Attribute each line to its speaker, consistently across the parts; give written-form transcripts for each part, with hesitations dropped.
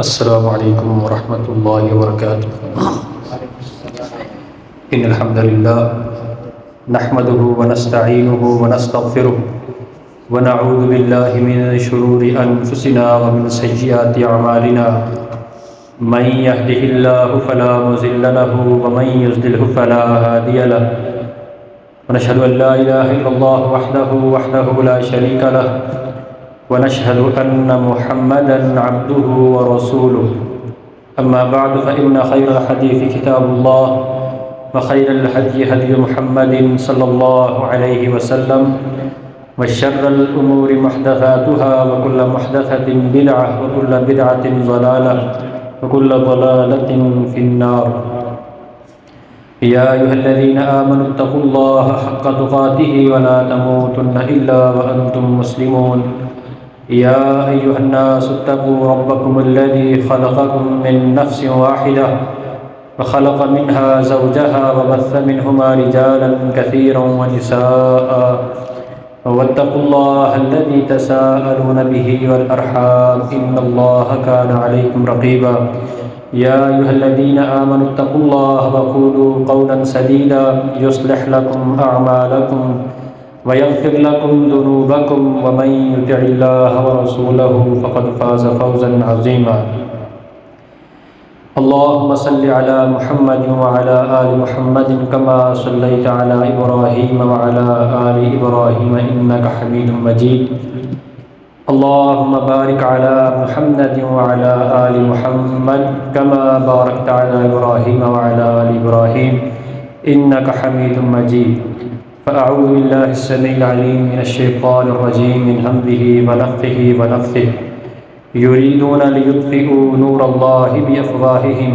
Speaker 1: السلام علیکم ورحمۃ اللہ وبرکاتہ۔ ان الحمد للہ نحمده ونستعینه ونستغفره ونعوذ باللہ من شرور انفسنا ومن سیئات اعمالنا من يهده الله فلا مضل له ومن يضلل فلا هادي له ونشهد ان لا اله الا الله وحده لا شريك له ونشهد أن محمدًا عبده ورسوله. أما بعد فإن خير الحديث كتاب الله وخير الهدي هدي محمد صلى الله عليه وسلم وشر الأمور محدثاتها وكل محدثة بدعة وكل بدعة ضلالة وكل ضلالة في النار. يا أيها الذين آمنوا اتقوا الله حق تقاته ولا تموتن إلا وأنتم مسلمون. يا أيها الناس اتقوا ربكم الذي خلقكم من نفس واحدة وخلق منها زوجها وبث منهما رجالا كثيرا ونساء واتقوا الله الذي تساءلون به والأرحام إن الله كان عليكم رقيبا. يا أيها الذين آمنوا اتقوا الله وقولوا قولا سديدا يصلح لكم أعمالكم ويغفر لكم ذنوبكم ومن يطع الله ورسوله فقد فاز فوزا عظيما. اللهم صل على محمد وعلى آل محمد كما صليت على إبراهيم وعلى آل إبراهيم إنك حميد مجيد. اللهم بارك على محمد وعلى آل محمد كما باركت على إبراهيم وعلى آل إبراهيم إنك حميد مجيد. فأعوذ بالله السميع العليم من الشيطان الرجيم من همزه ونفخه ونفثه يريدون ليطفئوا نور الله بأفواههم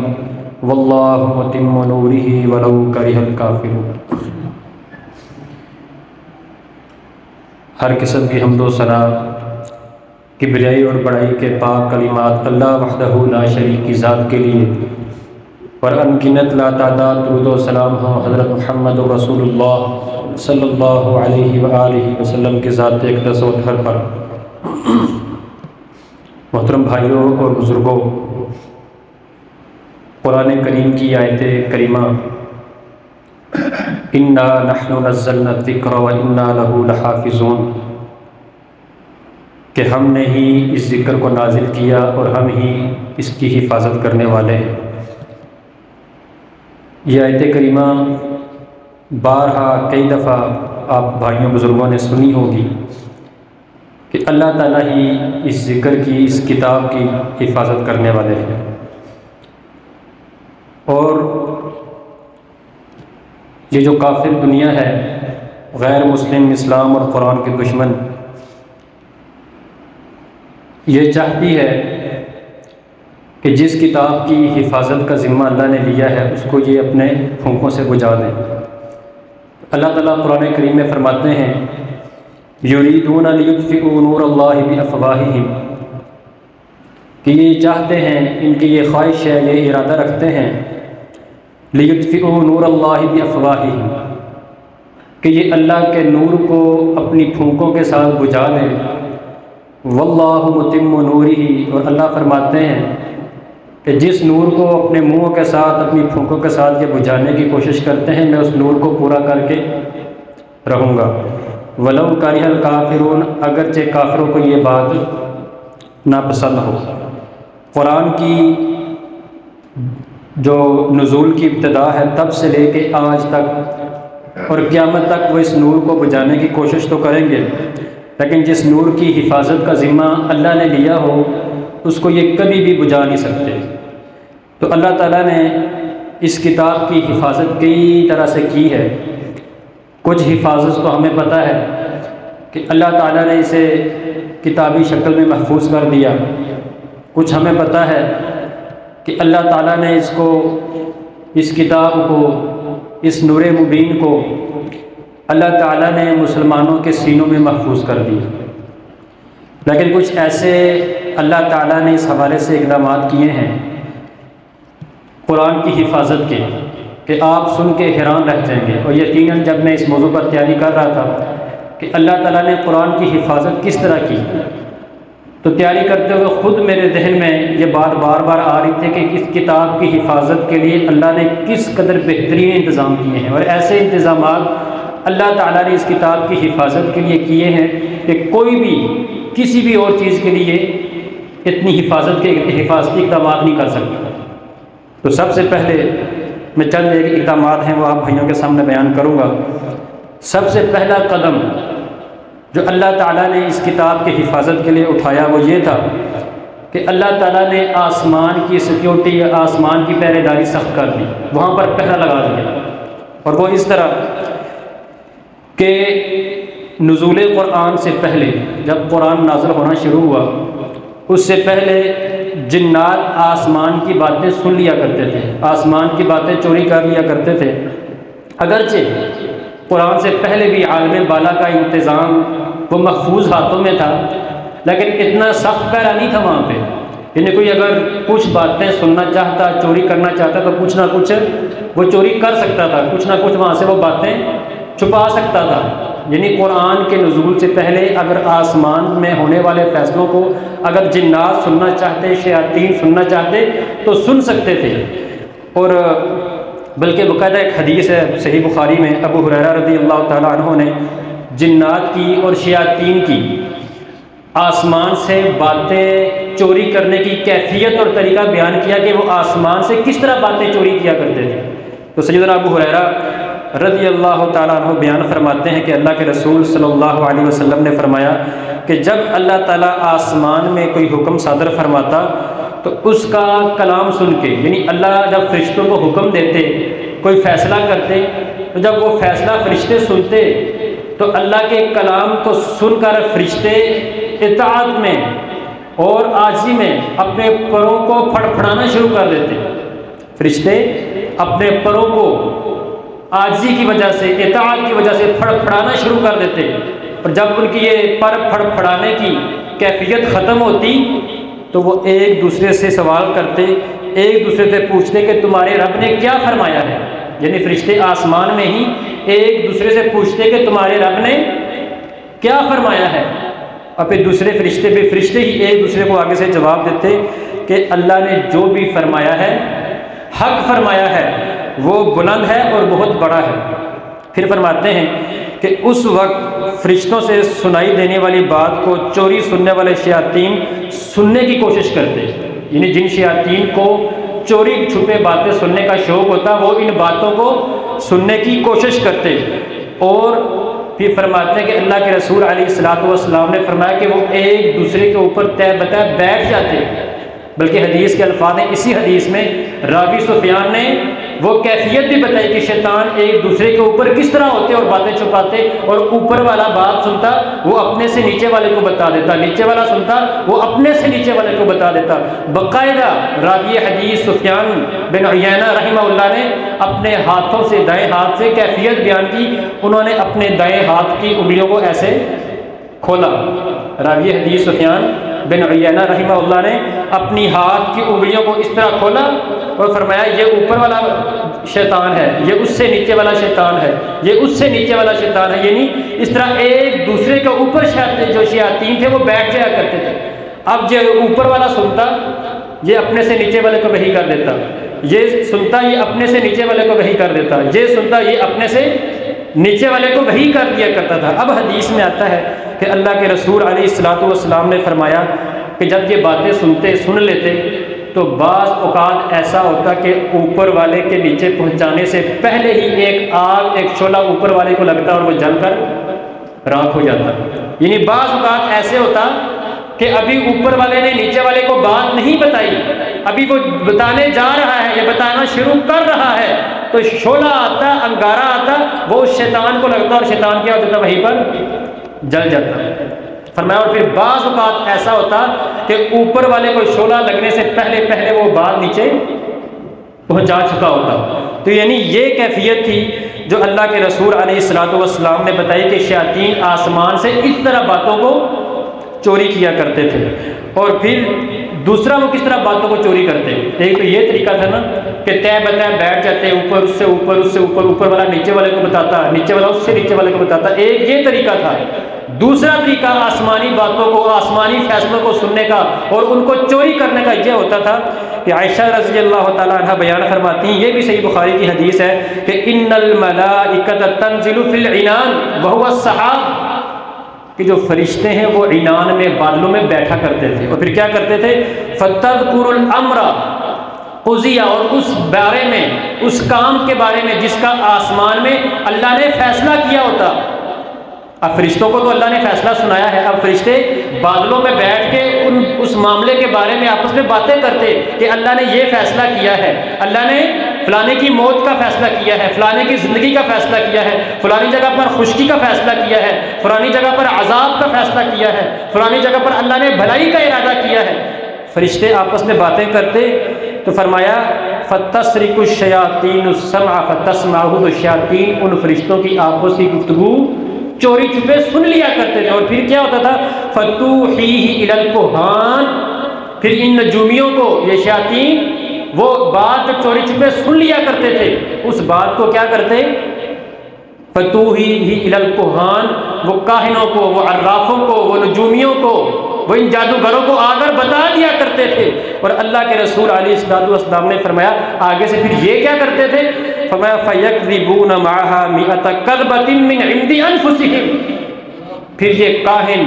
Speaker 1: والله متم نوره ولو كره الكافرون. ہر قسم کی حمد و ثنا کبریائی اور بڑائی کے پاک کلمات اللہ وحدہ لا شریک کی ذات کے لیے، اور انگنت لا تعداد درود و سلام ہو حضرت محمد رسول اللہ صلی اللہ علیہ وآلہ وسلم کے ذات اقدس و اطہر پر. محترم بھائیوں اور بزرگوں، قرآن کریم کی آیت کریمہ انا نحن نزلنا الذکر وانا لہ لحافظون، کہ ہم نے ہی اس ذکر کو نازل کیا اور ہم ہی اس کی حفاظت کرنے والے ہیں. یہ آیت کریمہ بارہا کئی دفعہ آپ بھائیوں بزرگوں نے سنی ہوگی کہ اللہ تعالیٰ ہی اس ذکر کی، اس کتاب کی حفاظت کرنے والے ہیں. اور یہ جو کافر دنیا ہے، غیر مسلم، اسلام اور قرآن کے دشمن، یہ چاہتی ہے کہ جس کتاب کی حفاظت کا ذمہ اللہ نے لیا ہے اس کو یہ اپنے پھونکوں سے بجھا دیں. اللہ تعالیٰ قرآن کریم میں فرماتے ہیں یریدون لیطفئوا نور اللہ بافواہہم، کہ یہ چاہتے ہیں، ان کی یہ خواہش ہے، یہ ارادہ رکھتے ہیں، لیطفئوا نور اللہ بافواہہم، کہ یہ اللہ کے نور کو اپنی پھونکوں کے ساتھ بجھا دیں. واللہ متم نورہ، اور اللہ فرماتے ہیں کہ جس نور کو اپنے منہوں کے ساتھ، اپنی پھونکوں کے ساتھ یہ بجھانے کی کوشش کرتے ہیں، میں اس نور کو پورا کر کے رہوں گا. ولو کرہ الکافرون، اگرچہ کافروں کو یہ بات ناپسند ہو. قرآن کی جو نزول کی ابتدا ہے تب سے لے کے آج تک اور قیامت تک وہ اس نور کو بجھانے کی کوشش تو کریں گے، لیکن جس نور کی حفاظت کا ذمہ اللہ نے لیا ہو اس کو یہ کبھی بھی بجھا نہیں سکتے. تو اللہ تعالیٰ نے اس کتاب کی حفاظت کئی طرح سے کی ہے. کچھ حفاظت تو ہمیں پتہ ہے کہ اللہ تعالیٰ نے اسے کتابی شکل میں محفوظ کر دیا. کچھ ہمیں پتہ ہے کہ اللہ تعالیٰ نے اس کو، اس کتاب کو، اس نور مبین کو اللہ تعالیٰ نے مسلمانوں کے سینوں میں محفوظ کر دیا. لیکن کچھ ایسے اللہ تعالیٰ نے اس حوالے سے اقدامات کیے ہیں قرآن کی حفاظت کے کہ آپ سن کے حیران رہ جائیں گے. اور یقیناً جب میں اس موضوع پر تیاری کر رہا تھا کہ اللہ تعالیٰ نے قرآن کی حفاظت کس طرح کی، تو تیاری کرتے ہوئے خود میرے ذہن میں یہ بات بار بار آ رہی تھی کہ اس کتاب کی حفاظت کے لیے اللہ نے کس قدر بہترین انتظام کیے ہیں، اور ایسے انتظامات اللہ تعالیٰ نے اس کتاب کی حفاظت کے لیے کیے ہیں کہ کوئی بھی کسی بھی اور چیز کے لیے اتنی حفاظتی اقدامات نہیں کر سکتا۔ تو سب سے پہلے میں چند ایک اقدامات ہیں وہ آپ بھائیوں کے سامنے بیان کروں گا۔ سب سے پہلا قدم جو اللہ تعالیٰ نے اس کتاب کی حفاظت کے لیے اٹھایا وہ یہ تھا کہ اللہ تعالیٰ نے آسمان کی سیکیورٹی، آسمان کی پہرے داری سخت کر دی، وہاں پر پہرا لگا دیا۔ اور وہ اس طرح کہ نزول قرآن سے پہلے جب قرآن نازل ہونا شروع ہوا اس سے پہلے جنات آسمان کی باتیں سن لیا کرتے تھے، آسمان کی باتیں چوری کر لیا کرتے تھے۔ اگرچہ قرآن سے پہلے بھی عالم بالا کا انتظام وہ محفوظ ہاتھوں میں تھا، لیکن اتنا سخت پہرا نہیں تھا وہاں پہ، یعنی کوئی اگر کچھ باتیں سننا چاہتا، چوری کرنا چاہتا تو کچھ نہ کچھ وہ چوری کر سکتا تھا، کچھ نہ کچھ وہاں سے وہ باتیں چھپا سکتا تھا۔ یعنی قرآن کے نزول سے پہلے اگر آسمان میں ہونے والے فیصلوں کو اگر جنات سننا چاہتے، شیاطین سننا چاہتے تو سن سکتے تھے۔ اور بلکہ باقاعدہ ایک حدیث ہے صحیح بخاری میں، ابو ہریرہ رضی اللہ تعالیٰ عنہ نے جنات کی اور شیاطین کی آسمان سے باتیں چوری کرنے کی کیفیت اور طریقہ بیان کیا کہ وہ آسمان سے کس طرح باتیں چوری کیا کرتے تھے۔ تو سیدنا ابو ہریرہ رضی اللہ تعالیٰ عنہ بیان فرماتے ہیں کہ اللہ کے رسول صلی اللہ علیہ وسلم نے فرمایا کہ جب اللہ تعالیٰ آسمان میں کوئی حکم صادر فرماتا تو اس کا کلام سن کے، یعنی اللہ جب فرشتوں کو حکم دیتے، کوئی فیصلہ کرتے، تو جب وہ فیصلہ فرشتے سنتے تو اللہ کے کلام کو سن کر فرشتے اطاعت میں اور عاجزی میں اپنے پروں کو پھڑپھڑانا شروع کر دیتے۔ فرشتے اپنے پروں کو عاجزی کی وجہ سے، اطاعت کی وجہ سے پھڑپھڑانا شروع کر دیتے، اور جب ان کی یہ پر پھڑپھڑانے کی کیفیت ختم ہوتی تو وہ ایک دوسرے سے سوال کرتے، ایک دوسرے سے پوچھتے کہ تمہارے رب نے کیا فرمایا ہے۔ یعنی فرشتے آسمان میں ہی ایک دوسرے سے پوچھتے کہ تمہارے رب نے کیا فرمایا ہے، اور پھر دوسرے فرشتے ہی ایک دوسرے کو آگے سے جواب دیتے کہ اللہ نے جو بھی فرمایا ہے، حق فرمایا ہے، وہ بلند ہے اور بہت بڑا ہے۔ پھر فرماتے ہیں کہ اس وقت فرشتوں سے سنائی دینے والی بات کو چوری سننے والے شیاطین سننے کی کوشش کرتے، یعنی جن شیاطین کو چوری چھپے باتیں سننے کا شوق ہوتا وہ ان باتوں کو سننے کی کوشش کرتے۔ اور پھر فرماتے ہیں کہ اللہ کے رسول علیہ الصلوۃ والسلام نے فرمایا کہ وہ ایک دوسرے کے اوپر طے بتہ بیٹھ جاتے، بلکہ حدیث کے الفاظ ہیں، اسی حدیث میں راوی سفیان نے وہ کیفیت بھی بتائی کہ شیطان ایک دوسرے کے اوپر کس طرح ہوتے اور باتیں چھپاتے، اور اوپر والا بات سنتا وہ اپنے سے نیچے والے کو بتا دیتا، نیچے والا سنتا وہ اپنے سے نیچے والے کو بتا دیتا۔ باقاعدہ راوی حدیث سفیان بن عیینہ رحمہ اللہ نے اپنے ہاتھوں سے، دائیں ہاتھ سے کیفیت بیان کی، انہوں نے اپنے دائیں ہاتھ کی انگلیوں کو ایسے کھولا۔ راوی حدیث سفیان بن عیینہ رحمہ اللہ نے اپنی ہاتھ کی انگلیوں کو اس طرح کھولا اور فرمایا یہ اوپر والا شیطان ہے، یہ اس سے نیچے والا شیطان ہے، یہ اس سے نیچے والا شیطان ہے، یعنی اس طرح ایک دوسرے کے اوپر جو شیاطین تھے وہ بیٹھ جایا کرتے تھے۔ اب جو اوپر والا سنتا یہ اپنے سے نیچے والے کو وحی کر دیتا، یہ سنتا یہ اپنے سے نیچے والے کو وحی کر دیتا، یہ سنتا یہ اپنے سے نیچے والے کو وحی کر دیا کرتا تھا۔ اب حدیث میں آتا ہے کہ اللہ کے رسول علیہ الصلوۃ والسلام نے فرمایا کہ جب یہ باتیں سن لیتے تو بعض اوقات ایسا ہوتا کہ اوپر والے کے نیچے پہنچانے سے پہلے ہی ایک آگ، ایک شعلہ اوپر والے کو لگتا اور وہ جل کر راکھ ہو جاتا۔ یعنی بعض اوقات ایسے ہوتا کہ ابھی اوپر والے نے نیچے والے کو بات نہیں بتائی، ابھی وہ بتانے جا رہا ہے یا بتانا شروع کر رہا ہے تو شعلہ آتا، انگارہ آتا، وہ اس شیطان کو لگتا اور شیطان کیا ہوتا وہیں پر جل جاتا۔ فرمایا اور پھر بعض اوقات ایسا ہوتا کہ اوپر والے کو شعلہ لگنے سے پہلے وہ بات نیچے پہنچا چکا ہوتا۔ تو یعنی یہ کیفیت تھی جو اللہ کے رسول علیہ الصلوۃ والسلام نے بتائی کہ شیاطین آسمان سے اس طرح باتوں کو چوری کیا کرتے تھے۔ اور پھر دوسرا وہ کس طرح باتوں کو چوری کرتے، ایک تو یہ طریقہ تھا نا کہ طے بتہ بیٹھ جاتے، اوپر اس سے اوپر، اس سے اوپر، اوپر والا نیچے والے کو بتاتا، نیچے والا اس سے نیچے والے کو بتاتا، ایک یہ طریقہ تھا۔ دوسرا طریقہ آسمانی باتوں کو، آسمانی فیصلوں کو سننے کا اور ان کو چوری کرنے کا یہ ہوتا تھا کہ عائشہ رضی اللہ تعالیٰ عنہ بیان فرماتی ہیں، یہ بھی صحیح بخاری کی حدیث ہے کہ ان الملائکۃ تنزل فی العنان وهو السحاب، کہ جو فرشتے ہیں وہ عنان میں، بادلوں میں بیٹھا کرتے تھے اور پھر کیا کرتے تھے، فتذکر الامر قضی، اور اس بارے میں، اس کام کے بارے میں جس کا آسمان میں اللہ نے فیصلہ کیا ہوتا۔ اب فرشتوں کو تو اللہ نے فیصلہ سنایا ہے، اب فرشتے بادلوں میں بیٹھ کے اس معاملے کے بارے میں آپس میں باتیں کرتے کہ اللہ نے یہ فیصلہ کیا ہے، اللہ نے فلانے کی موت کا فیصلہ کیا ہے، فلانے کی زندگی کا فیصلہ کیا ہے، فلانی جگہ پر خشکی کا فیصلہ کیا ہے، فلانی جگہ پر عذاب کا فیصلہ کیا ہے، فلانی جگہ پر اللہ نے بھلائی کا ارادہ کیا ہے۔ فرشتے آپس میں باتیں کرتے تو فرمایا فَتَسْرِقُ الشَّيَاطِينُ السَّمْعَ فَتَسْمَعُهُ، تو شیاطین ان فرشتوں کی آپس کی گفتگو چوری چھپے سن لیا کرتے تھے، اور پھر کیا ہوتا تھا، فَتُوحِيهِ إِلَى الْكُهَّانِ، پھر ان نجومیوں کو، یہ شیاطین وہ بات چوری چھپے سن لیا کرتے تھے، اس بات کو کیا کرتے، فَتُوحِيهِ إِلَى الْكُهَّانِ، وہ کاہنوں کو، وہ عرافوں کو، وہ نجومیوں کو، وہ ان جادوگروں کو آ کر بتا دیا کرتے تھے۔ اور اللہ کے رسول علیہ السلام نے فرمایا آگے سے پھر یہ کیا کرتے تھے، فرمایا فَيَكْذِبُونَ مَعَهَا مِئَةَ كَذْبَةٍ مِّنْ عِنْدِ أَنفُسِهِمْ، پھر یہ کاہن،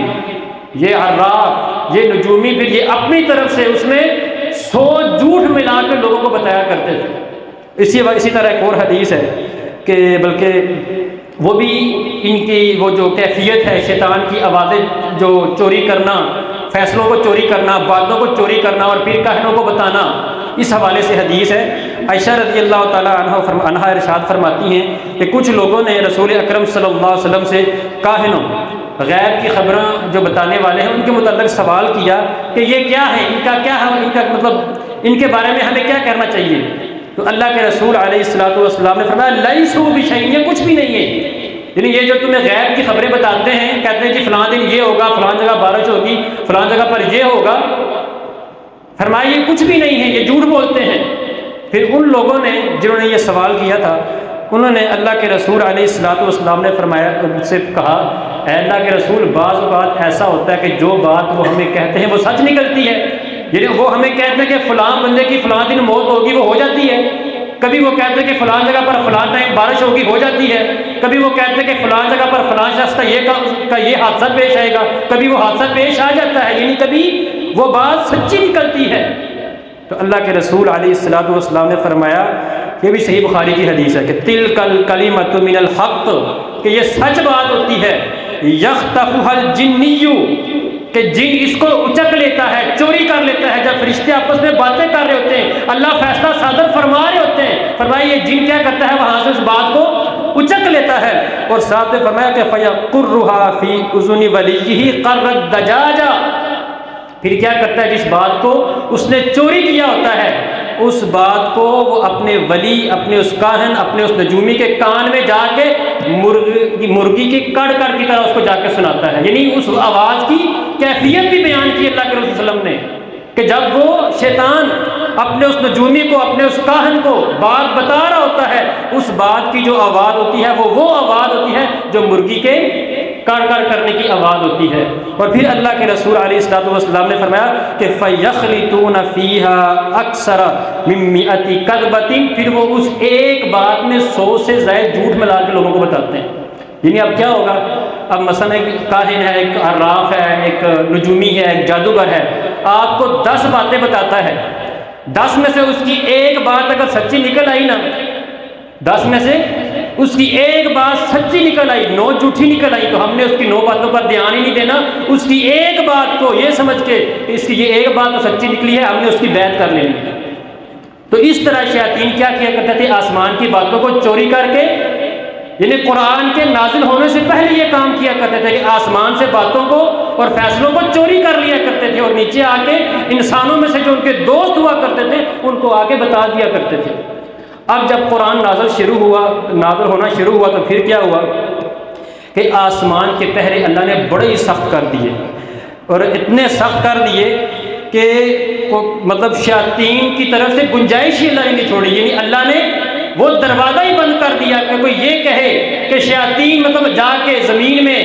Speaker 1: یہ عراف، یہ نجومی، پھر یہ اپنی طرف سے اس میں 100 جھوٹ ملا کے لوگوں کو بتایا کرتے تھے۔ اسی طرح ایک اور حدیث ہے کہ بلکہ وہ بھی ان کی وہ جو کیفیت ہے، شیطان کی آوازیں جو چوری کرنا، فیصلوں کو چوری کرنا، باتوں کو چوری کرنا اور پھر کاہنوں کو بتانا، اس حوالے سے حدیث ہے۔ عائشہ رضی اللہ تعالیٰ عنہ ارشاد فرماتی ہیں کہ کچھ لوگوں نے رسول اکرم صلی اللہ علیہ وسلم سے کاہنوں، غیب کی خبریں جو بتانے والے ہیں، ان کے متعلق سوال کیا کہ یہ کیا ہے، ان کا کیا ہے، ان کا مطلب ان کے بارے میں ہمیں کیا کرنا چاہیے۔ تو اللہ کے رسول علیہ السلام نے فرمایا لیسوا بشیء، یہ کچھ بھی نہیں ہے، یعنی یہ جو تمہیں غیب کی خبریں بتاتے ہیں، کہتے ہیں جی فلاں دن یہ ہوگا، فلاں جگہ بارش ہوگی، فلاں جگہ پر یہ ہوگا، فرمایا یہ کچھ بھی نہیں ہے، یہ جھوٹ بولتے ہیں۔ پھر ان لوگوں نے جنہوں نے یہ سوال کیا تھا، انہوں نے اللہ کے رسول علیہ السلام نے فرمایا، مجھ سے کہا اے اللہ کے رسول، بعض اوقات ایسا ہوتا ہے کہ جو بات وہ ہمیں کہتے ہیں وہ سچ نکلتی ہے، یعنی وہ ہمیں کہتے ہیں کہ فلاں بندے کی فلاں دن موت ہوگی، وہ ہو جاتی ہے۔ کبھی وہ کہتے ہیں کہ فلاں جگہ پر فلاں ٹائم بارش ہوگی، ہو جاتی ہے۔ کبھی وہ کہتے ہیں کہ فلاں جگہ پر فلاں شخص کا یہ حادثہ پیش آئے گا، کبھی وہ حادثہ پیش آ جاتا ہے، یعنی کبھی وہ بات سچی نکلتی ہے۔ تو اللہ کے رسول علیہ السلام نے فرمایا، یہ بھی صحیح بخاری کی حدیث ہے کہ تلک الکلمۃ من الحق، کہ یہ سچ بات ہوتی ہے، یخطفها الجنی، کہ جن اس کو اچک لیتا ہے، چوری کر لیتا ہے۔ جب فرشتے آپس میں باتیں کر رہے ہوتے ہیں، اللہ فیصلہ صادر فرما رہے ہوتے ہیں، فرمایا یہ جن کیا کرتا ہے، وہاں سے اس بات کو اچک لیتا ہے۔ اور ساتھ میں فرمایا کہ فَيَقُرُّهَا فِي أُذُنِ وَلِيِّهِ قَرَّ الدَّجَاجَ، پھر کیا کرتا ہے، جس بات کو اس نے چوری کیا ہوتا ہے، اس بات کو وہ اپنے ولی، اپنے اس کاہن، اپنے اس نجومی کے کان میں جا کے مرغی کی کڑ کڑ کی طرح اس کو جا کے سناتا ہے۔ یعنی اس آواز کی کیفیت بھی بیان کی اللہ کے رسول صلی اللہ علیہ وسلم نے کہ جب وہ شیطان اپنے اس نجومی کو، اپنے اس کاہن کو بات بتا رہا ہوتا ہے، اس بات کی جو آواز ہوتی ہے وہ آواز ہوتی ہے جو مرغی کے کڑ کڑ کرنے کی آواز ہوتی ہے۔ اور پھر اللہ کے رسول علیہ السلام نے فرمایا کہ فَيَخْلِطُونَ فِيهَا أَكْثَرَ مِن مِّئَةِ كَذْبَةٍ، پھر وہ اس ایک بات میں 100 سے زائد جھوٹ ملا کے لوگوں کو بتاتے ہیں۔ یعنی اب کیا ہوگا، اب مثلا ایک کاہن ہے، ایک عراف ہے، ایک نجومی ہے، ایک جادوگر ہے، آپ کو 10 باتیں بتاتا ہے، 10 میں سے اس کی ایک بات اگر سچی نکل آئی نا، 10 میں سے اس کی ایک بات سچی نکل آئی، 9 جھوٹی نکل آئی، تو ہم نے اس کی 9 باتوں پر دھیان ہی نہیں دینا، اس کی ایک بات کو یہ سمجھ کے کہ اس کی یہ ایک بات تو سچی نکلی ہے، ہم نے اس کی بیعت کر لینی۔ تو اس طرح شیاطین کیا کیا کرتے تھے، آسمان کی باتوں کو چوری کر کے، یعنی قرآن کے نازل ہونے سے پہلے یہ کام کیا کرتے تھے کہ آسمان سے باتوں کو اور فیصلوں کو چوری کر لیا کرتے تھے، اور نیچے آ کے انسانوں میں سے جو ان کے دوست ہوا کرتے تھے ان کو آگے بتا دیا کرتے تھے۔ اب جب قرآن نازل ہونا شروع ہوا تو پھر کیا ہوا کہ آسمان کے پہرے اللہ نے بڑے ہی سخت کر دیے، اور اتنے سخت کر دیے کہ مطلب شیاطین کی طرف سے گنجائش ہی اللہ نے نہیں چھوڑی، یعنی اللہ نے وہ دروازہ ہی بند کر دیا کہ کوئی یہ کہے کہ شیاطین مطلب جا کے زمین میں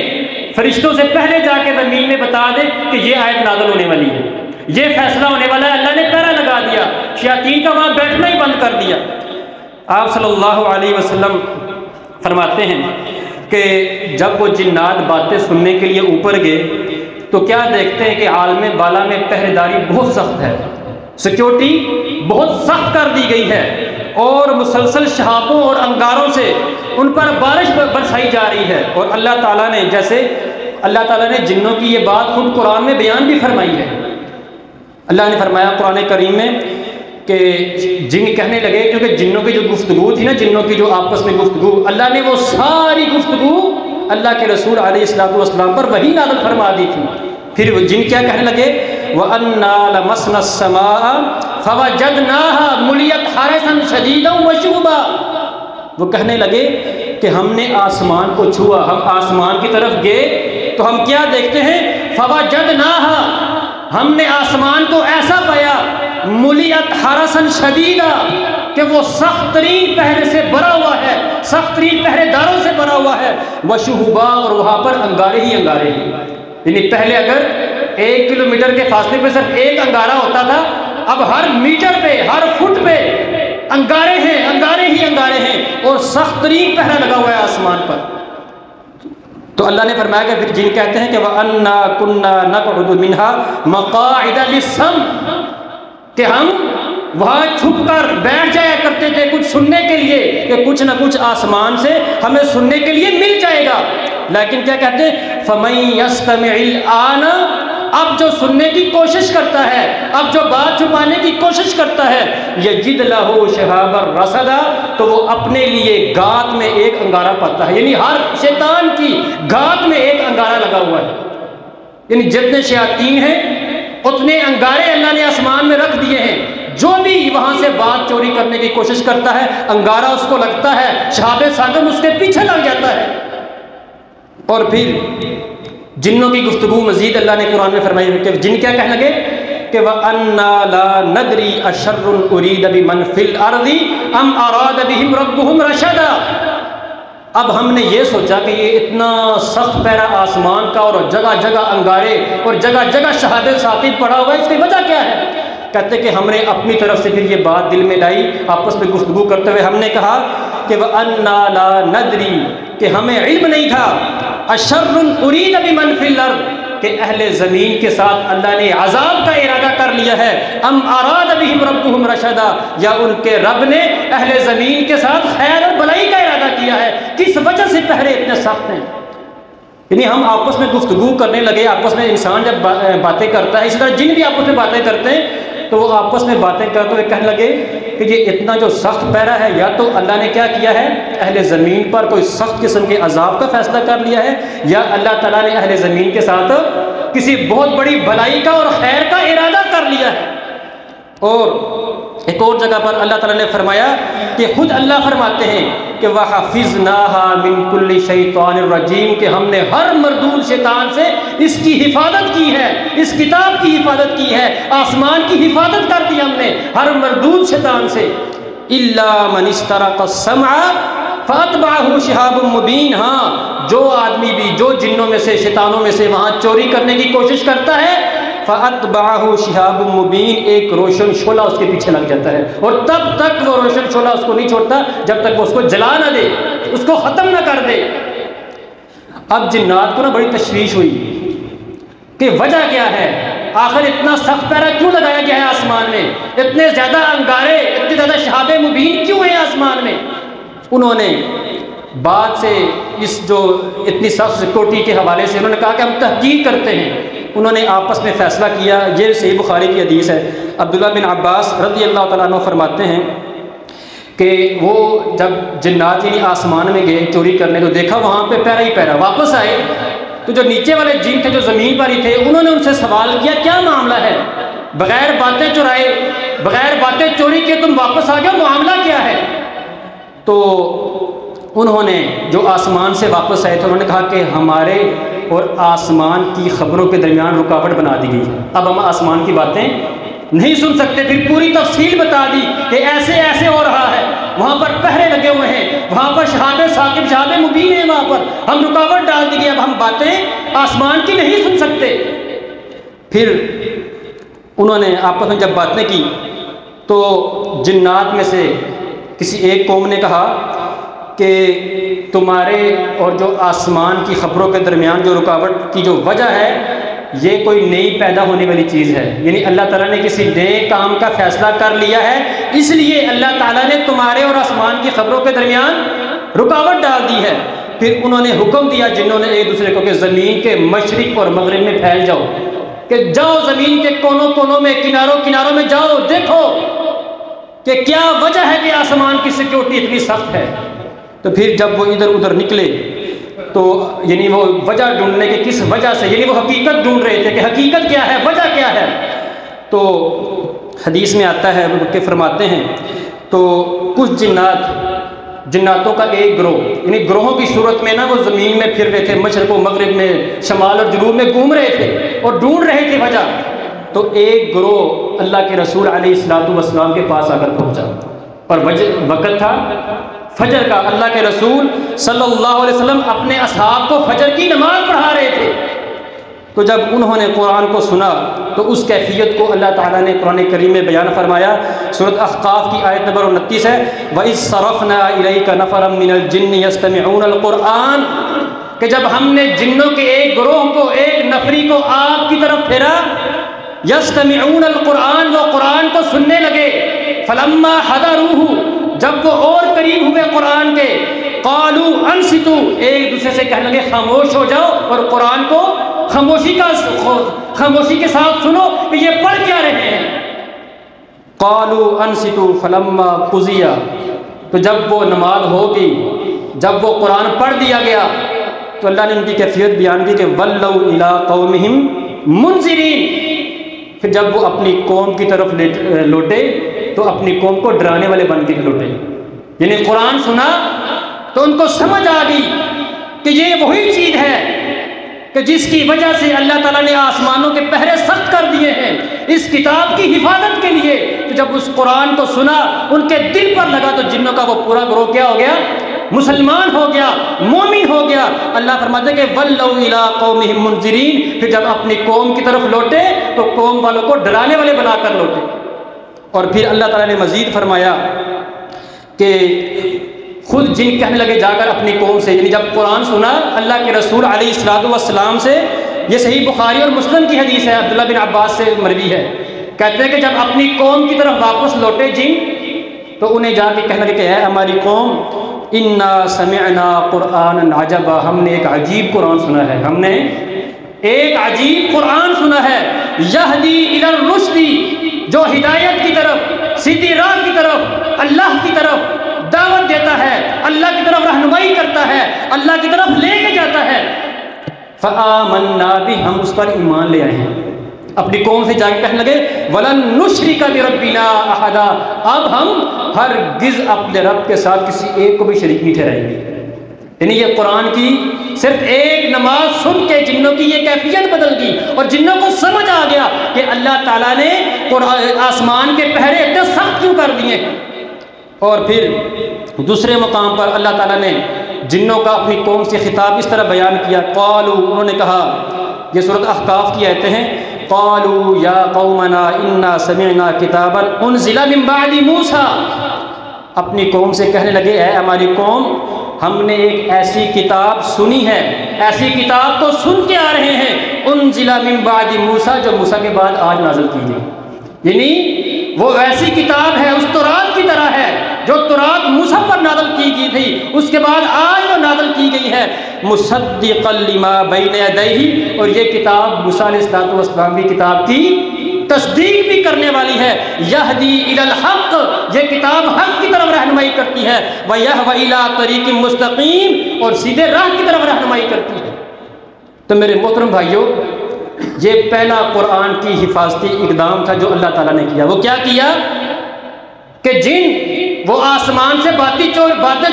Speaker 1: فرشتوں سے پہلے جا کے زمین میں بتا دے کہ یہ آیت نازل ہونے والی ہے، یہ فیصلہ ہونے والا ہے، اللہ نے پہرا لگا دیا، شیاطین کا وہاں بیٹھنا ہی بند کر دیا۔ آپ صلی اللہ علیہ وسلم فرماتے ہیں کہ جب وہ جنات باتیں سننے کے لیے اوپر گئے تو کیا دیکھتے ہیں کہ عالم بالا میں پہرے داری بہت سخت ہے، سیکیورٹی بہت سخت کر دی گئی ہے، اور مسلسل شہابوں اور انگاروں سے ان پر بارش برسائی جا رہی ہے۔ اور اللہ تعالیٰ نے، جیسے اللہ تعالیٰ نے جنوں کی یہ بات خود قرآن میں بیان بھی فرمائی ہے۔ اللہ نے فرمایا قرآن کریم میں کہ جن کہنے لگے، کیونکہ جنوں کی جو گفتگو تھی نا، جنوں کی جو آپس میں گفتگو، اللہ نے وہ ساری گفتگو اللہ کے رسول علیہ الصلوۃ والسلام پر وحی نازل فرما دی تھی۔ پھر وہ جن کیا کہنے لگے، وَأَنَّا لَمَسْنَا السَّمَاءَ فَوَجَدْنَاهَا مُلِيَتْ حَرَسًا شَدِيدًا وَشُهُبًا، وہ کہنے لگے کہ ہم نے آسمان کو چھوا، ہم آسمان کی طرف گئے تو ہم کیا دیکھتے ہیں، فَوَجَدْنَاهَا، ہم نے آسمان کو ایسا پایا، مُلِيَتْ حَرَسًا شَدِيدًا، کہ وہ سخت ترین پہرے سے بھرا ہوا ہے، سخت ترین پہرے داروں سے بھرا ہوا ہے، وَشُهُبًا، اور وہاں پر انگارے ہی انگارے ہیں۔ یعنی پہلے اگر 1 کلومیٹر کے فاصلے پہ صرف ایک انگارہ ہوتا تھا، اب ہر میٹر پہ، ہر فٹ پہ انگارے ہیں، انگارے ہی انگارے ہیں، اور سخت ترین پہرا لگا ہوا ہے آسمان پر۔ تو اللہ نے فرمایا کہ پھر جن کہتے ہیں کہ وَأَنَّا كُنَّا نَقْعُدُ مِنْهَا مَقَاعِدَ لِلسَّمْعِ، کہ ہم وہاں چھپ کر بیٹھ جایا کرتے تھے کچھ سننے کے لیے، کہ کچھ نہ کچھ آسمان سے ہمیں سننے کے لیے مل جائے گا۔ لیکن کیا کہتے ہیں، فَمَن يَسْتَمِعِ الْآنَ، اب جو سننے کی کوشش کرتا ہے، اب جو بات چھپانے کی کوشش کرتا ہے، یجد لہ شہابا رصدا، تو وہ اپنے لیے گات میں ایک انگارہ پاتا ہے۔ یعنی ہر شیطان کی گات میں ایک انگارہ لگا ہوا ہے، یعنی جتنے شیاطین ہیں اتنے انگارے اللہ نے آسمان میں رکھ دیے ہیں۔ جو بھی وہاں سے بات چوری کرنے کی کوشش کرتا ہے، انگارہ اس کو لگتا ہے، شہاب ثاقب اس کے پیچھے لگ جاتا ہے۔ اور پھر جنوں کی گفتگو مزید اللہ نے قرآن میں فرمائی ہے کہ جن کیا کہنے لگے کہ وَأَنَّا لَا نَدْرِي أَشَرٌّ أُرِيدَ بِمَنْ فِي الْأَرْضِ أَمْ أَرَادَ بِهِمْ رَبُّهُمْ رَشَدًا، اب ہم نے یہ سوچا کہ یہ اتنا سخت پیرا آسمان کا اور جگہ جگہ انگارے اور جگہ جگہ شہاب ثاقب پڑا ہوا ہے، اس کی وجہ کیا ہے؟ کہتے کہ ہم نے اپنی طرف سے پھر یہ بات دل میں لائی، آپس میں گفتگو کرتے ہوئے ہم نے کہا کہ وَأَنَّا لَا نَدْرِي، کہ ہمیں علم نہیں تھا، أَشَرٌّ أُرِيدَ بِمَنْ فِي الْأَرْضِ، کہ اہل زمین کے ساتھ اللہ نے عذاب کا ارادہ کر لیا ہے، ام اراد بہم ربہم رشدا، یا ان کے رب نے اہل زمین کے ساتھ خیر اور بھلائی کا ارادہ کیا ہے، کس وجہ سے پہرے اتنے سخت ہیں۔ یعنی ہم آپس میں گفتگو کرنے لگے، آپس میں انسان جب باتیں کرتا ہے، اسی طرح جن بھی آپس میں باتیں کرتے ہیں تو وہ آپس میں باتیں کرتے ہوئے کہنے لگے کہ یہ اتنا جو سخت پیرا ہے، یا تو اللہ نے کیا کیا ہے، اہل زمین پر کوئی سخت قسم کے عذاب کا فیصلہ کر لیا ہے، یا اللہ تعالیٰ نے اہل زمین کے ساتھ کسی بہت بڑی بھلائی کا اور خیر کا ارادہ کر لیا ہے۔ اور ایک اور جگہ پر اللہ تعالیٰ نے فرمایا کہ خود اللہ فرماتے ہیں کہ وَحَفِظْنَاهَا مِن كُلِّ شَيْطَانٍ رَجِيمٍ، کہ ہم نے ہر مردود شیطان سے اس کی حفاظت کی ہے، اس کتاب کی حفاظت کی ہے، آسمان کی حفاظت کر دی ہم نے ہر مردود شیطان سے۔ إِلَّا مَنِ اسْتَرَقَ السَّمْعَ فَأَتْبَعَهُ شِهَابٌ مُبِينٌ، ہاں جو آدمی بھی، جو جنوں میں سے، شیطانوں میں سے وہاں چوری کرنے کی کوشش کرتا ہے، فَأَتْبَعَهُ شِهَابٌ مُبِينٌ، ایک روشن شعلہ اس کے پیچھے لگ جاتا ہے، اور تب تک وہ روشن شعلہ اس کو نہیں چھوڑتا جب تک وہ اس کو جلا نہ دے، اس کو ختم نہ کر دے۔ اب جنات کو نا بڑی تشویش ہوئی کہ وجہ کیا ہے، آخر اتنا سخت پیرا کیوں لگایا گیا ہے آسمان میں، اتنے زیادہ انگارے، اتنے زیادہ شہاب مبین کیوں ہیں آسمان میں۔ انہوں نے بعد سے اس جو اتنی سخت سیکورٹی کے حوالے سے انہوں نے کہا کہ ہم تحقیق کرتے ہیں۔ انہوں نے آپس میں فیصلہ کیا، یہ صحیح بخاری کی حدیث ہے، عبداللہ بن عباس رضی اللہ تعالیٰ عنہ فرماتے ہیں کہ وہ جب جنات یعنی آسمان میں گئے چوری کرنے، تو دیکھا وہاں پہ پیرا ہی پیرا، واپس آئے تو جو نیچے والے جن تھے جو زمین پر ہی تھے، انہوں نے ان سے سوال کیا کیا معاملہ ہے، بغیر باتیں چرائے، بغیر باتیں چوری کیے تم واپس آ گئے، معاملہ کیا ہے؟ تو انہوں نے جو آسمان سے واپس آئے تھے انہوں نے کہا کہ ہمارے اور آسمان کی خبروں کے درمیان رکاوٹ بنا دی گئی، اب ہم آسمان کی باتیں نہیں سن سکتے۔ پھر پوری تفصیل بتا دی کہ ایسے ایسے ہو رہا ہے، وہاں پر پہرے لگے ہوئے ہیں، وہاں پر شہاب ثاقب شہاب مبین ہے، وہاں پر ہم رکاوٹ ڈال دی گئی، اب ہم باتیں آسمان کی نہیں سن سکتے۔ پھر انہوں نے آپس میں جب باتیں کی تو جنات میں سے کسی ایک قوم نے کہا کہ تمہارے اور جو آسمان کی خبروں کے درمیان جو رکاوٹ کی جو وجہ ہے یہ کوئی نئی پیدا ہونے والی چیز ہے، یعنی اللہ تعالیٰ نے کسی نئے کام کا فیصلہ کر لیا ہے، اس لیے اللہ تعالیٰ نے تمہارے اور آسمان کی خبروں کے درمیان رکاوٹ ڈال دی ہے۔ پھر انہوں نے حکم دیا جنہوں نے ایک دوسرے کو کہ زمین کے مشرق اور مغرب میں پھیل جاؤ، کہ جاؤ زمین کے کونوں کونوں میں کناروں میں جاؤ، دیکھو کہ کیا وجہ ہے کہ آسمان کی سیکیورٹی اتنی سخت ہے۔ تو پھر جب وہ ادھر ادھر نکلے تو یعنی وہ وجہ ڈھونڈنے کے کس وجہ سے، یعنی وہ حقیقت ڈھونڈ رہے تھے کہ حقیقت کیا ہے، وجہ کیا ہے۔ تو حدیث میں آتا ہے کہ فرماتے ہیں تو کچھ جناتوں کا ایک گروہ، یعنی گروہوں کی صورت میں نا وہ زمین میں پھر رہے تھے، مشرق و مغرب میں، شمال اور جنوب میں گھوم رہے تھے اور ڈھونڈ رہے تھے وجہ۔ تو ایک گروہ اللہ کے رسول علیہ السلام کے پاس آ کر پہنچا، اور وقت تھا فجر کا، اللہ کے رسول صلی اللہ علیہ وسلم اپنے اصحاب کو فجر کی نماز پڑھا رہے تھے۔ تو جب انہوں نے قرآن کو سنا تو اس کیفیت کو اللہ تعالیٰ نے قرآن کریم میں بیان فرمایا۔ سورۃ احقاف کی آیت نمبر 29 ہے، وَإِذْ صَرَفْنَا إِلَيْكَ نَفَرًا مِّنَ الْجِنِّ يَسْتَمِعُونَ الْقُرْآنَ، کہ جب ہم نے جنوں کے ایک گروہ کو، ایک نفری کو آپ کی طرف پھیرا، یستمعون القرآن، وہ قرآن کو سننے لگے، فلما حضروہ، جب وہ اور قریب ہوئے قرآن کے، قالوا انصتوا، ایک دوسرے سے کہنے لگے خاموش ہو جاؤ اور قرآن کو خاموشی کے ساتھ سنو کہ یہ پڑھ کیا رہے ہیں۔ قالوا انصتوا فلما قضی، تو جب وہ نماز ہوگی، جب وہ قرآن پڑھ دیا گیا تو اللہ نے ان کی کیفیت بیان کی کہ ولوا الی قومہم منذرین، پھر جب وہ اپنی قوم کی طرف لوٹے تو اپنی قوم کو ڈرانے والے بن کے لوٹے، یعنی قرآن سنا تو ان کو سمجھ آ گئی کہ یہ وہی چیز ہے کہ جس کی وجہ سے اللہ تعالیٰ نے آسمانوں کے پہرے سخت کر دیے ہیں اس کتاب کی حفاظت کے لیے۔ تو جب اس قرآن کو سنا ان کے دل پر لگا تو جنوں کا وہ پورا گروہ کیا ہو گیا، مسلمان ہو گیا، مومن ہو گیا۔ اللہ فرماتے کہ وَلَّوْا إِلَىٰ قَوْمِهِمْ مُنذِرِينَ، پھر جب اپنی قوم کی طرف لوٹے تو قوم والوں کو ڈرانے والے بنا کر لوٹے۔ اور پھر اللہ تعالیٰ نے مزید فرمایا کہ خود جن کہنے لگے جا کر اپنی قوم سے، یعنی جب قرآن سنا اللہ کے رسول علیہ السلام سے، یہ صحیح بخاری اور مسلم کی حدیث ہے، عبداللہ بن عباس سے مروی ہے، کہتے ہیں کہ جب اپنی قوم کی طرف واپس لوٹے جن، تو انہیں جا کے کہنے لگے کہ اے ہماری قوم، انا سمعنا قرآنا عجبا، ہم نے ایک عجیب قرآن سنا ہے، ہم نے ایک عجیب قرآن سنا ہے، یہدی الی الرشد، جو ہدایت کی طرف، سیدھی راہ کی طرف، اللہ کی طرف دعوت دیتا ہے، اللہ کی طرف رہنمائی کرتا ہے، اللہ کی طرف لے کے جاتا ہے۔ فآمنا بھی، ہم اس پر ایمان لے آئے ہیں۔ اپنی قوم سے جا کے کہنے لگے وَلَن نُشْرِكَ بِرَبِّنَا أَحَدًا، اب ہم ہرگز اپنے رب کے ساتھ کسی ایک کو بھی شریک نہیں ٹھہرائیں گے۔ یعنی یہ قرآن کی صرف ایک نماز سن کے جنوں کی یہ کیفیت بدل گئی اور جنوں کو سمجھ آ گیا کہ اللہ تعالیٰ نے آسمان کے پہرے اتنے سخت کیوں کر دیے ہیں۔ اور پھر دوسرے مقام پر اللہ تعالیٰ نے جنوں کا اپنی قوم سے خطاب اس طرح بیان کیا، قالوا، انہوں نے کہا، یہ سورۃ احقاف کی آیتیں ہیں، قالوا یا قومنا انا سمعنا کتابا انزل من بعد موسیٰ، اپنی قوم سے کہنے لگے اے ہماری قوم، ہم نے ایک ایسی کتاب سنی ہے، ایسی کتاب تو سن کے آ رہے ہیں، انزل من بعد موسیٰ، جو موسیٰ کے بعد آج نازل کی گئی، یعنی وہ ایسی کتاب ہے اس تورات کی طرح ہے جو تورات موسیٰ پر نازل کی گئی تھی، اس کے بعد آج وہ نازل کی گئی ہے، مصدقا لما بین یدیہ، اور یہ کتاب موسیٰ علیہ السلام کی کتاب کی تصدیق بھی کرنے والی ہے، یہدی الی الحق، یہ کتاب حق کی طرف رہنمائی کرتی ہے، ویہوی الی طریق مستقیم، اور سیدھے راہ کی طرف رہنمائی کرتی ہے۔ تو میرے محترم بھائیوں، یہ پہلا قرآن کی حفاظتی اقدام تھا جو اللہ تعالیٰ نے کیا۔ وہ کیا کیا کہ جن وہ آسمان سے باتیں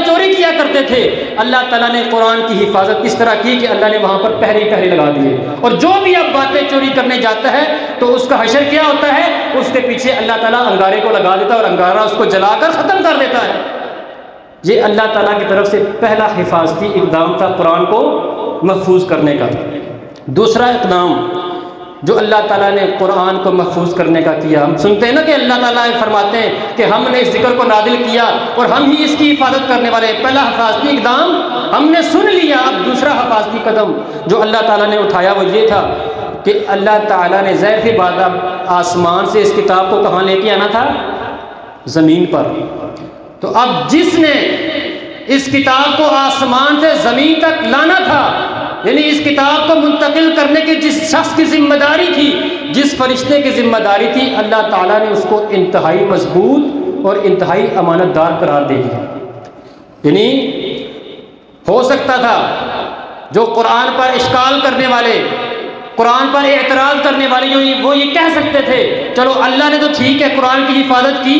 Speaker 1: چوری کیا کرتے تھے، اللہ تعالیٰ نے قرآن کی حفاظت اس طرح کی کہ اللہ نے وہاں پر پہرے لگا دیے، اور جو بھی اب باتیں چوری کرنے جاتا ہے تو اس کا حشر کیا ہوتا ہے، اس کے پیچھے اللہ تعالیٰ انگارے کو لگا دیتا ہے اور انگارہ اس کو جلا کر ختم کر دیتا ہے۔ یہ اللہ تعالیٰ کی طرف سے پہلا حفاظتی اقدام تھا قرآن کو محفوظ کرنے کا۔ دوسرا اقدام جو اللہ تعالیٰ نے قرآن کو محفوظ کرنے کا کیا، ہم سنتے ہیں نا کہ اللہ تعالیٰ فرماتے ہیں کہ ہم نے اس ذکر کو نازل کیا اور ہم ہی اس کی حفاظت کرنے والے۔ پہلا حفاظتی اقدام ہم نے سن لیا، اب دوسرا حفاظتی قدم جو اللہ تعالیٰ نے اٹھایا وہ یہ تھا کہ اللہ تعالیٰ نے ظاہر سی بات آسمان سے اس کتاب کو کہاں لے کے آنا تھا؟ زمین پر۔ تو اب جس نے اس کتاب کو آسمان سے زمین تک لانا تھا، یعنی اس کتاب کو منتقل کرنے کی جس شخص کی ذمہ داری تھی، جس فرشتے کی ذمہ داری تھی، اللہ تعالیٰ نے اس کو انتہائی مضبوط اور انتہائی امانت دار قرار دے دیا۔ یعنی ہو سکتا تھا جو قرآن پر اشکال کرنے والے، قرآن پر اعتراض کرنے والے وہ یہ کہہ سکتے تھے چلو اللہ نے تو ٹھیک ہے قرآن کی حفاظت کی،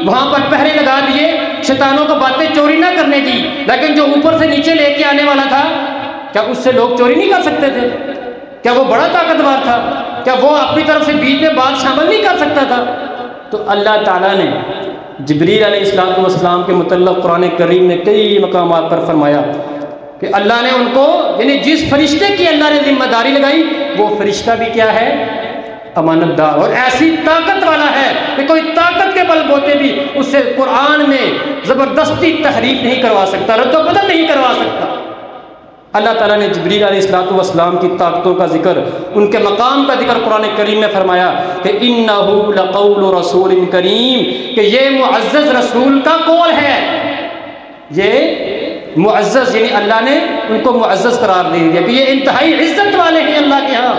Speaker 1: وہاں پر پہرے لگا دیے، شیطانوں کو باتیں چوری نہ کرنے دی، لیکن جو اوپر سے نیچے لے کے آنے والا تھا کیا اس سے لوگ چوری نہیں کر سکتے تھے؟ کیا وہ بڑا طاقتور تھا؟ کیا وہ اپنی طرف سے بیچ میں بات شامل نہیں کر سکتا تھا؟ تو اللہ تعالیٰ نے جبریل علیہ السلام کے متعلق قرآن کریم میں کئی مقامات پر فرمایا کہ اللہ نے ان کو، یعنی جس فرشتے کی اللہ نے ذمہ داری لگائی وہ فرشتہ بھی کیا ہے؟ امانت دار، اور ایسی طاقت والا ہے کہ کوئی طاقت کے بل بوتے بھی اس سے قرآن میں زبردستی تحریف نہیں کروا سکتا، رد و بدل نہیں کروا سکتا۔ اللہ تعالیٰ نے جبریل علیہ السلام کی طاقتوں کا ذکر، ان کے مقام کا ذکر قرآن کریم میں فرمایا کہ اِنَّهُ لَقَوْلُ رَسُولٍ کریم، کہ یہ معزز رسول کا قول ہے۔ یہ معزز، یعنی اللہ نے ان کو معزز قرار دے دیا کہ یہ انتہائی عزت والے ہیں اللہ کے ہاں،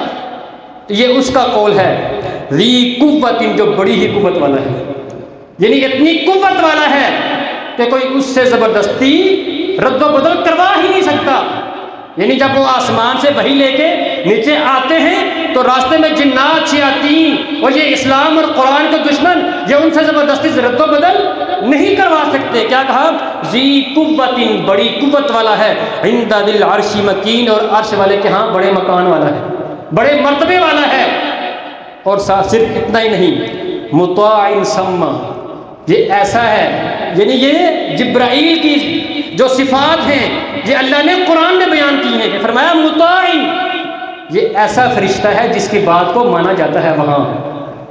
Speaker 1: یہ اس کا قول ہے۔ ذی قوت، جو بڑی ہی قوت والا ہے، یعنی اتنی قوت والا ہے کہ کوئی اس سے زبردستی رد و بدل کروا ہی نہیں سکتا۔ یعنی جب وہ آسمان سے وحی لے کے نیچے آتے ہیں تو راستے میں جنات، شیاطین اور یہ اسلام اور قرآن کے دشمن یہ ان سے زبردستی رد و بدل نہیں کروا سکتے۔ کیا کہا؟ ذی قوت، بڑی قوت والا ہے، عند ذی العرش مکین، اور عرش والے کے ہاں بڑے مکان والا ہے، بڑے مرتبے والا ہے۔ اور صرف اتنا ہی نہیں، مطاع ثم، یہ ایسا ہے، یعنی یہ جبرائیل کی جو صفات ہیں یہ اللہ نے قرآن میں بیان کی ہیں کہ فرمایا مطاع، یہ ایسا فرشتہ ہے جس کی بات کو مانا جاتا ہے وہاں،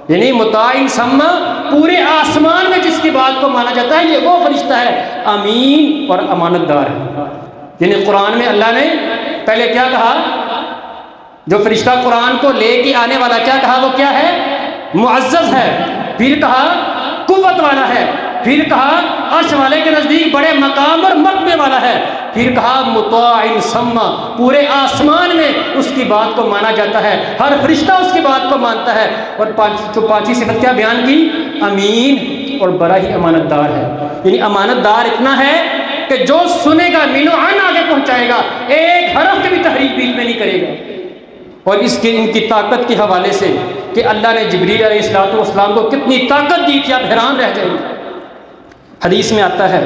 Speaker 1: یعنی مطاع ثم، پورے آسمان میں جس کی بات کو مانا جاتا ہے یہ وہ فرشتہ ہے، امین اور امانت دار ہے۔ یعنی قرآن میں اللہ نے پہلے کیا کہا؟ جو فرشتہ قرآن کو لے کے آنے والا، کیا کہا؟ وہ کیا ہے؟ معزز ہے، پھر کہا قوت والا ہے، پھر کہا عرش والے کے نزدیک بڑے مقام اور مرتبے والا ہے، پھر کہا مطاع ثم، پورے آسمان میں اس کی بات کو مانا جاتا ہے، ہر فرشتہ اس کی بات کو مانتا ہے۔ اور پانچویں صفت کیا بیان کی؟ امین، اور بڑا ہی امانت دار ہے۔ یعنی امانت دار اتنا ہے کہ جو سنے گا مینو عین آگے پہنچائے گا، ایک حرف کی بھی تحریف بیچ میں نہیں کرے گا۔ اور اس کے ان کی طاقت کے حوالے سے کہ اللہ نے جبریل علیہ السلام کو کتنی طاقت دی تھی، آپ حیران رہ جائیں گے۔ حدیث میں آتا ہے،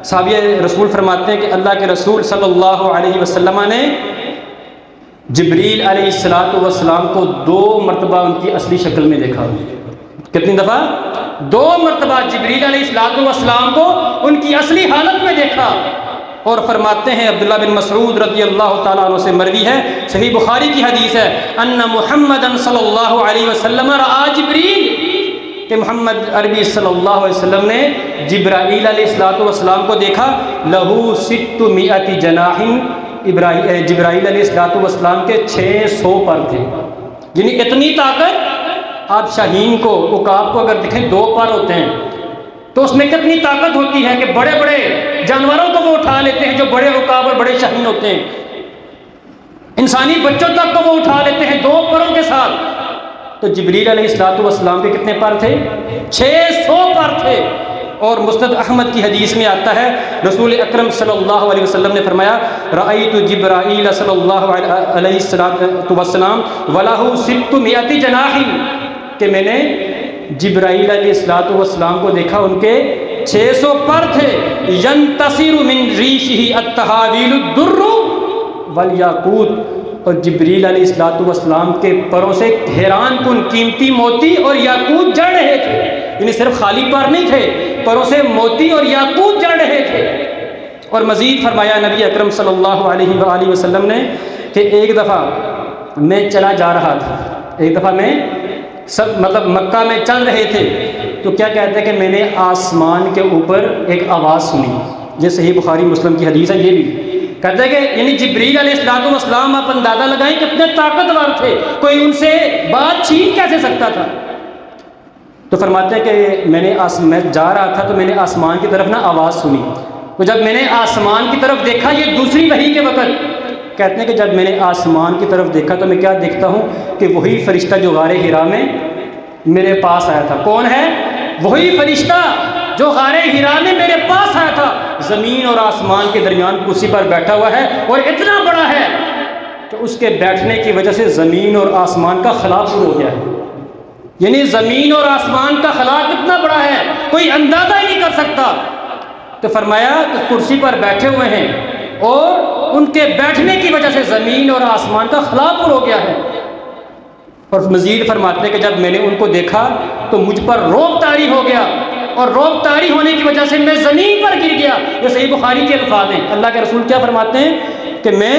Speaker 1: صحابہ رسول فرماتے ہیں کہ اللہ کے رسول صلی اللہ علیہ وسلم نے جبریل علیہ السلام کو 2 مرتبہ ان کی اصلی شکل میں دیکھا۔ کتنی دفعہ؟ 2 مرتبہ جبریل علیہ السلام کو ان کی اصلی حالت میں دیکھا۔ اور فرماتے ہیں عبداللہ بن مسعود رضی اللہ تعالیٰ عنہ سے مروی ہے، صحیح بخاری کی حدیث ہے، ان محمد صلی اللہ علیہ وسلم رآ جبریل، کہ محمد عربی صلی اللہ علیہ وسلم نے جبرائیل علیہ السلام کو دیکھا، لہو 600 جناح، جبرائیل علیہ السلام کے 600 پر تھے۔ یعنی اتنی طاقت، آپ شاہین کو، عقاب کو اگر دیکھیں 2 پر ہوتے ہیں تو اس میں کتنی طاقت ہوتی ہے کہ بڑے بڑے جانوروں کو وہ اٹھا لیتے ہیں، جو بڑے عقاب اور بڑے شاہین ہوتے ہیں، انسانی بچوں تک کو وہ اٹھا لیتے ہیں 2 پروں کے ساتھ۔ تو جبریل علیہ السلام کے کتنے پر تھے؟ 600 پر تھے۔ اور مسند احمد کی حدیث میں آتا ہے، رسول اکرم صلی اللہ علیہ وسلم نے فرمایا، رأیت جبرائیل صلی اللہ علیہ وسلم وَلَهُ 600 جناح، کہ میں نے جبرائیل علیہ السلام کو دیکھا، ان کے 600 پر تھے، يَنْتَصِرُ مِنْ رِيشِهِ التَّحَاوِيلُ الدُّرُّ وَالْيَاقُوتُ، اور جبریل علیہ السلام کے پروں سے حیران کن قیمتی موتی اور یاقوت جڑ رہے تھے۔ یعنی صرف خالی پر نہیں تھے، پروں سے موتی اور یاقوت جڑ رہے تھے۔
Speaker 2: اور مزید فرمایا نبی اکرم صلی اللہ علیہ وآلہ وسلم نے کہ ایک دفعہ میں چلا جا رہا تھا، ایک دفعہ میں مکہ میں چل رہے تھے تو کیا کہتے ہیں کہ میں نے آسمان کے اوپر ایک آواز سنی، یہ صحیح بخاری مسلم کی حدیث ہے۔ یہ بھی کہتے ہیں کہ یعنی جبریل علیہ السلام آپ اندازہ لگائیں کتنے طاقتور تھے، کوئی ان سے بات چھین کیسے سکتا تھا؟ تو فرماتے ہیں کہ میں جا رہا تھا تو میں نے آسمان کی طرف آواز سنی، تو جب میں نے آسمان کی طرف دیکھا، یہ دوسری وحی کے وقت، کہتے ہیں کہ جب میں نے آسمان کی طرف دیکھا تو میں کیا دیکھتا ہوں کہ وہی فرشتہ جو غار حرا میں میرے پاس آیا تھا۔ کون ہے؟ وہی فرشتہ جو غار حرا میں میرے پاس آیا تھا، زمین اور آسمان کے درمیان کرسی پر بیٹھا ہوا ہے، اور اتنا بڑا ہے کہ اس کے بیٹھنے کی وجہ سے زمین اور آسمان کا خلا پور ہو گیا ہے۔ یعنی زمین اور آسمان کا خلا کتنا بڑا ہے، کوئی اندازہ ہی نہیں کر سکتا۔ تو فرمایا کہ کرسی پر بیٹھے ہوئے ہیں اور ان کے بیٹھنے کی وجہ سے زمین اور آسمان کا خلا پور ہو گیا ہے۔ اور مزید فرماتے ہیں کہ جب میں نے ان کو دیکھا تو مجھ پر رعب طاری ہو گیا، اور رعب طاری ہونے کی وجہ سے میں زمین پر گر گیا۔ یہ صحیح بخاری کے الفاظ ہیں۔ اللہ کے رسول کیا فرماتے ہیں کہ میں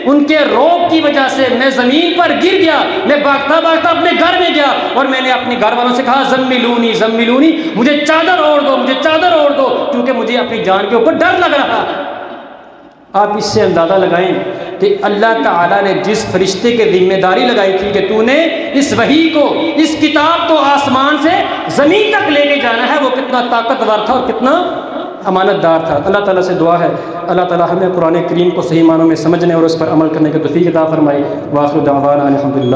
Speaker 2: ان کے رعب کی وجہ سے میں زمین پر گر گیا، میں بھاگتا بھاگتا اپنے گھر میں گیا اور میں نے اپنے گھر والوں سے کہا زملونی زملونی، مجھے چادر اوڑھ دو، مجھے چادر اوڑھ دو، کیونکہ مجھے اپنی جان کے اوپر ڈر لگ رہا۔ آپ اس سے اندازہ لگائیں کہ اللہ تعالیٰ نے جس فرشتے کے ذمہ داری لگائی تھی کہ تو نے اس وحی کو، اس کتاب کو آسمان سے زمین تک لے کے جانا ہے، وہ کتنا طاقتور تھا اور کتنا امانت دار تھا۔ اللہ تعالیٰ سے دعا ہے اللہ تعالیٰ ہمیں قرآن کریم کو صحیح معنوں میں سمجھنے اور اس پر عمل کرنے کی توفیق عطا فرمائے۔ وآخر دعوانا الحمدللہ۔